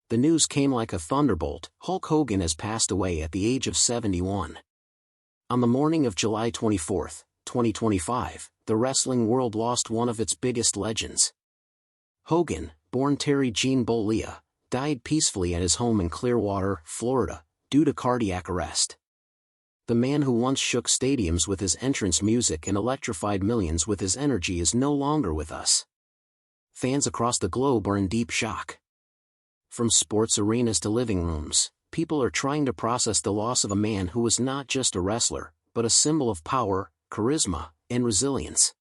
The news came like a thunderbolt: Hulk Hogan has passed away at the age of 71. On the morning of July 24, 2025, the wrestling world lost one of its biggest legends. Hogan, born Terry Gene Bollea, died peacefully at his home in Clearwater, Florida, due to cardiac arrest. The man who once shook stadiums with his entrance music and electrified millions with his energy is no longer with us. Fans across the globe are in deep shock. From sports arenas to living rooms, people are trying to process the loss of a man who was not just a wrestler, but a symbol of power, charisma, and resilience.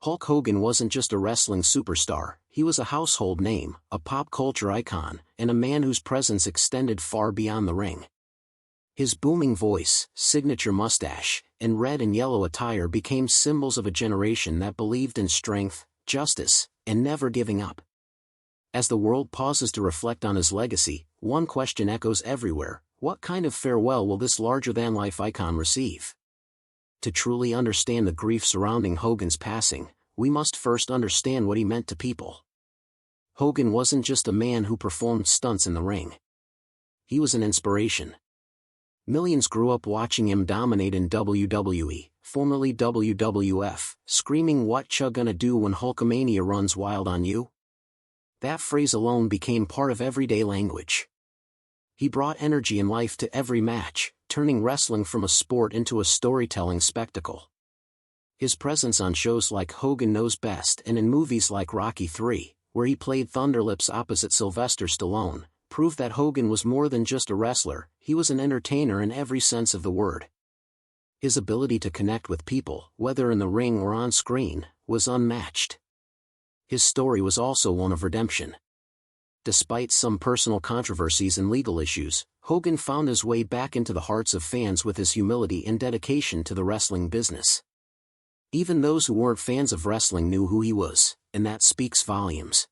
Hulk Hogan wasn't just a wrestling superstar, he was a household name, a pop culture icon, and a man whose presence extended far beyond the ring. His booming voice, signature mustache, and red and yellow attire became symbols of a generation that believed in strength, justice, and never giving up. As the world pauses to reflect on his legacy, one question echoes everywhere: what kind of farewell will this larger-than-life icon receive? To truly understand the grief surrounding Hogan's passing, we must first understand what he meant to people. Hogan wasn't just a man who performed stunts in the ring. He was an inspiration. Millions grew up watching him dominate in WWE, formerly WWF, screaming, "What cha gonna do when Hulkamania runs wild on you?" That phrase alone became part of everyday language. He brought energy and life to every match, turning wrestling from a sport into a storytelling spectacle. His presence on shows like Hogan Knows Best and in movies like Rocky III, where he played Thunderlips opposite Sylvester Stallone, proved that Hogan was more than just a wrestler, he was an entertainer in every sense of the word. His ability to connect with people, whether in the ring or on screen, was unmatched. His story was also one of redemption. Despite some personal controversies and legal issues, Hogan found his way back into the hearts of fans with his humility and dedication to the wrestling business. Even those who weren't fans of wrestling knew who he was, and that speaks volumes.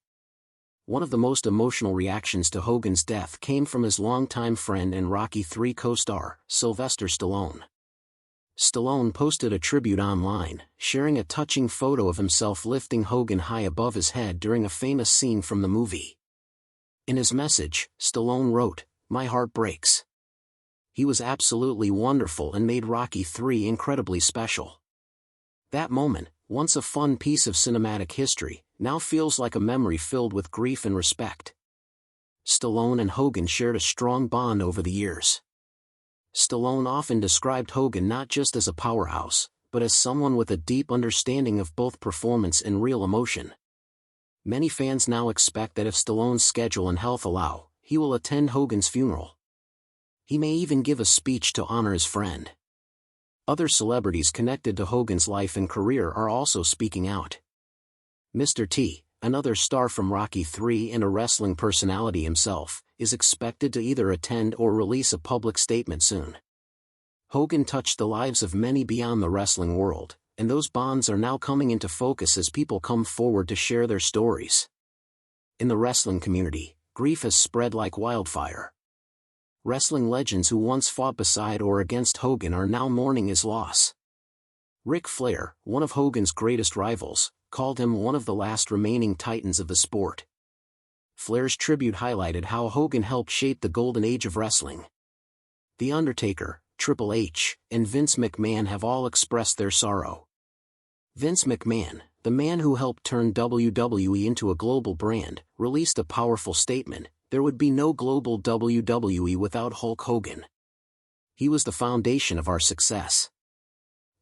One of the most emotional reactions to Hogan's death came from his longtime friend and Rocky III co-star, Sylvester Stallone. Stallone posted a tribute online, sharing a touching photo of himself lifting Hogan high above his head during a famous scene from the movie. In his message, Stallone wrote, "My heart breaks. He was absolutely wonderful and made Rocky III incredibly special." That moment, once a fun piece of cinematic history, now feels like a memory filled with grief and respect. Stallone and Hogan shared a strong bond over the years. Stallone often described Hogan not just as a powerhouse, but as someone with a deep understanding of both performance and real emotion. Many fans now expect that if Stallone's schedule and health allow, he will attend Hogan's funeral. He may even give a speech to honor his friend. Other celebrities connected to Hogan's life and career are also speaking out. Mr. T, another star from Rocky III and a wrestling personality himself, is expected to either attend or release a public statement soon. Hogan touched the lives of many beyond the wrestling world, and those bonds are now coming into focus as people come forward to share their stories. In the wrestling community, grief has spread like wildfire. Wrestling legends who once fought beside or against Hogan are now mourning his loss. Ric Flair, one of Hogan's greatest rivals, called him one of the last remaining titans of the sport. Flair's tribute highlighted how Hogan helped shape the golden age of wrestling. The Undertaker, Triple H, and Vince McMahon have all expressed their sorrow. Vince McMahon, the man who helped turn WWE into a global brand, released a powerful statement: "There would be no global WWE without Hulk Hogan. He was the foundation of our success."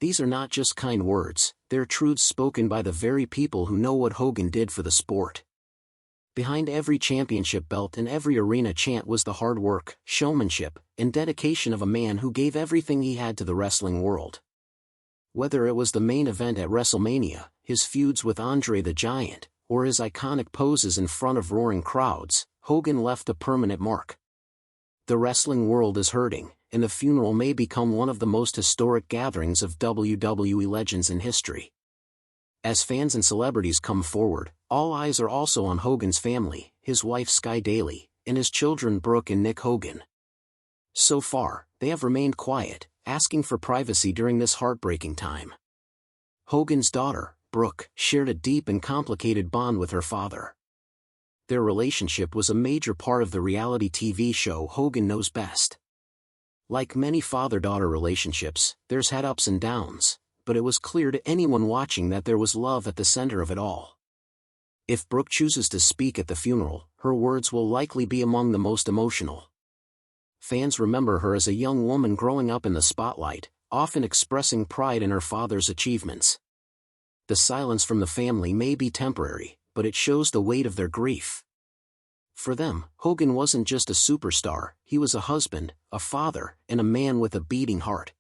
These are not just kind words, they're truths spoken by the very people who know what Hogan did for the sport. Behind every championship belt and every arena chant was the hard work, showmanship, and dedication of a man who gave everything he had to the wrestling world. Whether it was the main event at WrestleMania, his feuds with Andre the Giant, or his iconic poses in front of roaring crowds, Hogan left a permanent mark. The wrestling world is hurting, and the funeral may become one of the most historic gatherings of WWE legends in history. As fans and celebrities come forward, all eyes are also on Hogan's family, his wife Sky Daly, and his children Brooke and Nick Hogan. So far, they have remained quiet, asking for privacy during this heartbreaking time. Hogan's daughter, Brooke, shared a deep and complicated bond with her father. their relationship was a major part of the reality TV show Hogan Knows Best. Like many father-daughter relationships, theirs had ups and downs, but it was clear to anyone watching that there was love at the center of it all. If Brooke chooses to speak at the funeral, her words will likely be among the most emotional. Fans remember her as a young woman growing up in the spotlight, often expressing pride in her father's achievements. The silence from the family may be temporary, but it shows the weight of their grief. For them, Hogan wasn't just a superstar, he was a husband, a father, and a man with a beating heart.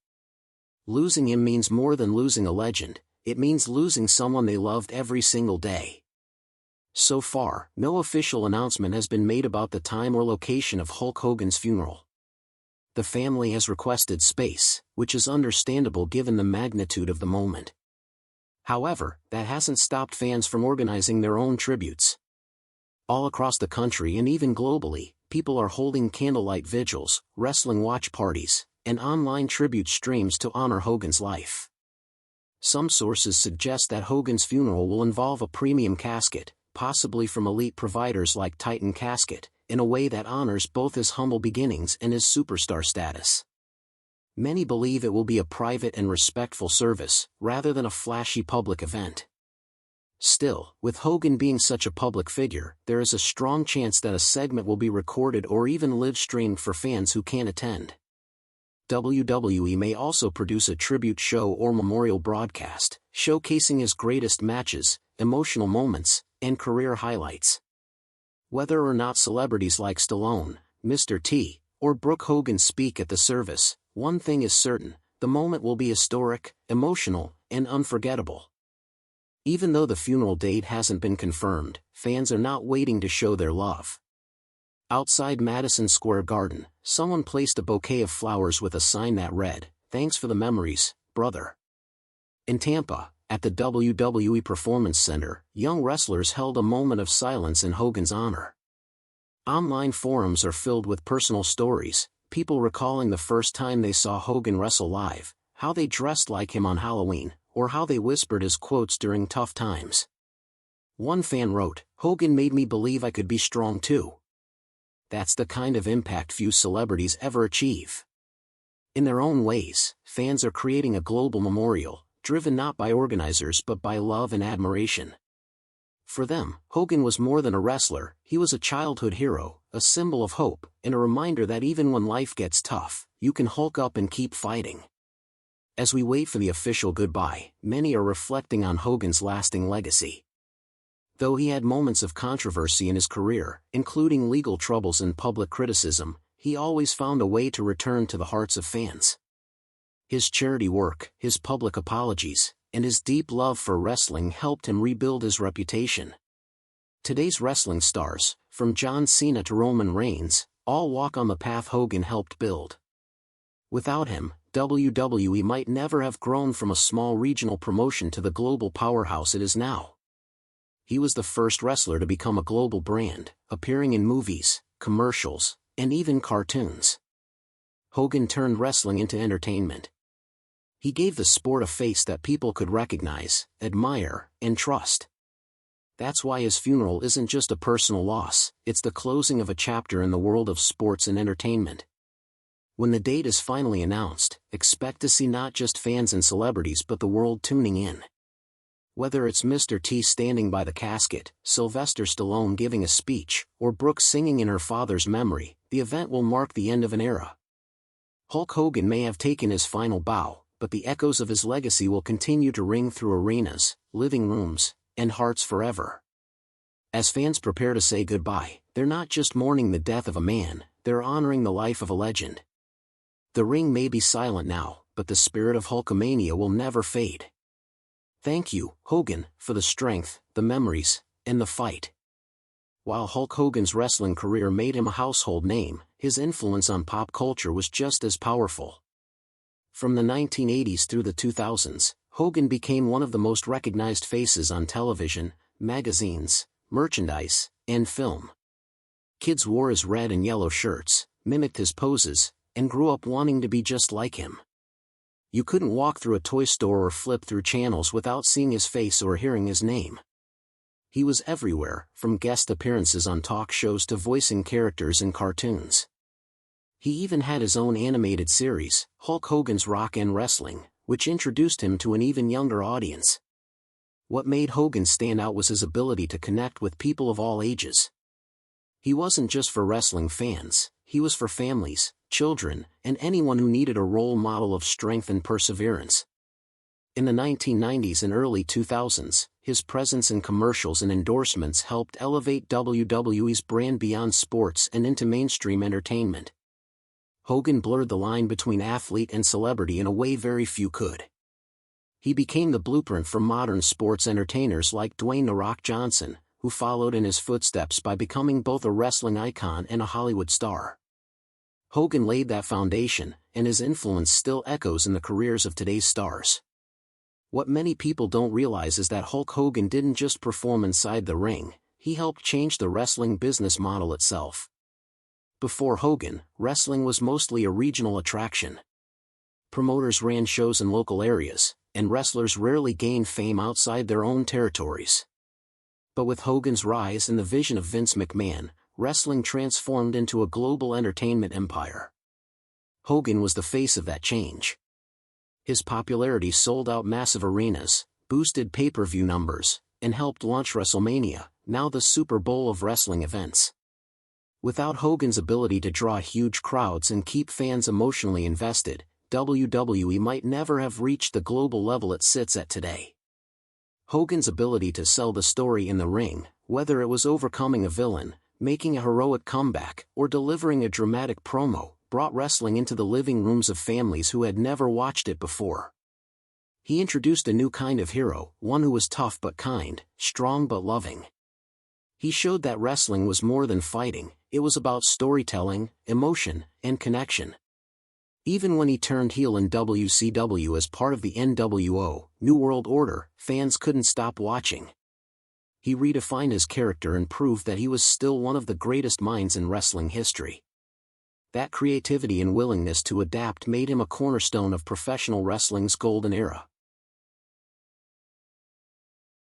Losing him means more than losing a legend, it means losing someone they loved every single day. So far, no official announcement has been made about the time or location of Hulk Hogan's funeral. The family has requested space, which is understandable given the magnitude of the moment. However, that hasn't stopped fans from organizing their own tributes. All across the country and even globally, people are holding candlelight vigils, wrestling watch parties, and online tribute streams to honor Hogan's life. Some sources suggest that Hogan's funeral will involve a premium casket, possibly from elite providers like Titan Casket, in a way that honors both his humble beginnings and his superstar status. Many believe it will be a private and respectful service, rather than a flashy public event. Still, with Hogan being such a public figure, there is a strong chance that a segment will be recorded or even live-streamed for fans who can't attend. WWE may also produce a tribute show or memorial broadcast, showcasing his greatest matches, emotional moments, and career highlights. Whether or not celebrities like Stallone, Mr. T, or Brooke Hogan speak at the service, one thing is certain, the moment will be historic, emotional, and unforgettable. Even though the funeral date hasn't been confirmed, fans are not waiting to show their love. Outside Madison Square Garden, someone placed a bouquet of flowers with a sign that read, "Thanks for the memories, brother." In Tampa, at the WWE Performance Center, young wrestlers held a moment of silence in Hogan's honor. Online forums are filled with personal stories, people recalling the first time they saw Hogan wrestle live, how they dressed like him on Halloween, or how they whispered his quotes during tough times. One fan wrote, "Hogan made me believe I could be strong too." That's the kind of impact few celebrities ever achieve. In their own ways, fans are creating a global memorial, driven not by organizers but by love and admiration. For them, Hogan was more than a wrestler, he was a childhood hero, a symbol of hope, and a reminder that even when life gets tough, you can hulk up and keep fighting. As we wait for the official goodbye, many are reflecting on Hogan's lasting legacy. Though he had moments of controversy in his career, including legal troubles and public criticism, he always found a way to return to the hearts of fans. His charity work, his public apologies, and his deep love for wrestling helped him rebuild his reputation. Today's wrestling stars, from John Cena to Roman Reigns, all walk on the path Hogan helped build. Without him, WWE might never have grown from a small regional promotion to the global powerhouse it is now. He was the first wrestler to become a global brand, appearing in movies, commercials, and even cartoons. Hogan turned wrestling into entertainment. He gave the sport a face that people could recognize, admire, and trust. That's why his funeral isn't just a personal loss, it's the closing of a chapter in the world of sports and entertainment. When the date is finally announced, expect to see not just fans and celebrities but the world tuning in. Whether it's Mr. T standing by the casket, Sylvester Stallone giving a speech, or Brooke singing in her father's memory, the event will mark the end of an era. Hulk Hogan may have taken his final bow, but the echoes of his legacy will continue to ring through arenas, living rooms, and hearts forever. As fans prepare to say goodbye, they're not just mourning the death of a man, they're honoring the life of a legend. The ring may be silent now, but the spirit of Hulkamania will never fade. Thank you, Hogan, for the strength, the memories, and the fight. While Hulk Hogan's wrestling career made him a household name, his influence on pop culture was just as powerful. From the 1980s through the 2000s, Hogan became one of the most recognized faces on television, magazines, merchandise, and film. Kids wore his red and yellow shirts, mimicked his poses, and grew up wanting to be just like him. You couldn't walk through a toy store or flip through channels without seeing his face or hearing his name. He was everywhere, from guest appearances on talk shows to voicing characters in cartoons. He even had his own animated series, Hulk Hogan's Rock and Wrestling, which introduced him to an even younger audience. What made Hogan stand out was his ability to connect with people of all ages. He wasn't just for wrestling fans, he was for families, children, and anyone who needed a role model of strength and perseverance. In the 1990s and early 2000s, his presence in commercials and endorsements helped elevate WWE's brand beyond sports and into mainstream entertainment. Hogan blurred the line between athlete and celebrity in a way very few could. He became the blueprint for modern sports entertainers like Dwayne "The Rock" Johnson, who followed in his footsteps by becoming both a wrestling icon and a Hollywood star. Hogan laid that foundation, and his influence still echoes in the careers of today's stars. What many people don't realize is that Hulk Hogan didn't just perform inside the ring, he helped change the wrestling business model itself. Before Hogan, wrestling was mostly a regional attraction. Promoters ran shows in local areas, and wrestlers rarely gained fame outside their own territories. But with Hogan's rise and the vision of Vince McMahon, wrestling transformed into a global entertainment empire. Hogan was the face of that change. His popularity sold out massive arenas, boosted pay-per-view numbers, and helped launch WrestleMania, now the Super Bowl of wrestling events. Without Hogan's ability to draw huge crowds and keep fans emotionally invested, WWE might never have reached the global level it sits at today. Hogan's ability to sell the story in the ring, whether it was overcoming a villain, making a heroic comeback, or delivering a dramatic promo, brought wrestling into the living rooms of families who had never watched it before. He introduced a new kind of hero, one who was tough but kind, strong but loving. He showed that wrestling was more than fighting, it was about storytelling, emotion, and connection. Even when he turned heel in WCW as part of the NWO, New World Order, fans couldn't stop watching. He redefined his character and proved that he was still one of the greatest minds in wrestling history. That creativity and willingness to adapt made him a cornerstone of professional wrestling's golden era.